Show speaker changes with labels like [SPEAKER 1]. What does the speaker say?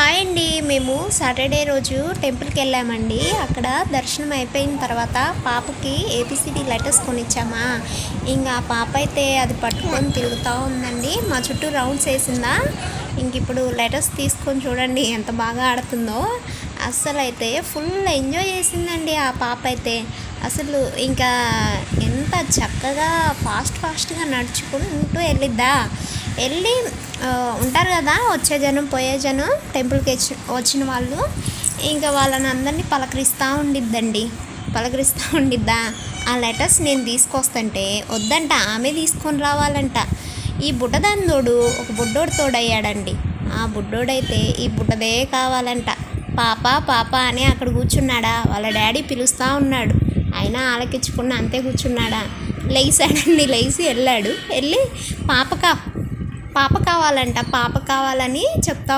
[SPEAKER 1] Hi అండి. మేము Saturday రోజు టెంపుల్కి వెళ్ళామండి. అక్కడ దర్శనం అయిపోయిన తర్వాత పాపకి ఏబిసిడి లెటర్స్ కొనిచ్చామా. ఇంకా ఆ పాప అయితే అది పట్టుకొని తిరుగుతూ ఉందండి. మా చుట్టూ రౌండ్స్ వేసిందా. ఇంక ఇప్పుడు లెటర్స్ తీసుకొని చూడండి ఎంత బాగా ఆడుతుందో. అస్సలు అయితే ఫుల్ ఎంజాయ్ చేసిందండి ఆ పాప అయితే. అసలు ఇంకా ఎంత చక్కగా ఫాస్ట్గా నడుచుకుంటూ వెళ్ళిద్దా. వెళ్ళి ఉంటారు కదా, వచ్చే జనం పోయే జనం, టెంపుల్కి వచ్చిన వాళ్ళు, ఇంకా వాళ్ళని అందరినీ పలకరిస్తూ ఉండిద్దా. ఆ లెటర్స్ నేను తీసుకొస్తుంటే వద్దంట, ఆమె తీసుకొని రావాలంట. ఈ బుడ్డదాందోడు ఒక బుడ్డోడు తోడయ్యాడండి. ఆ బుడ్డోడైతే ఈ బుడ్డదే కావాలంట. పాప పాప అని అక్కడ కూర్చున్నాడా. వాళ్ళ డాడీ పిలుస్తూ ఉన్నాడు, అయినా ఆలకించుకున్న అంతే కూర్చున్నాడా. లేచి వెళ్ళాడు. వెళ్ళి పాప కావాలంట, పాప కావాలని చెప్తా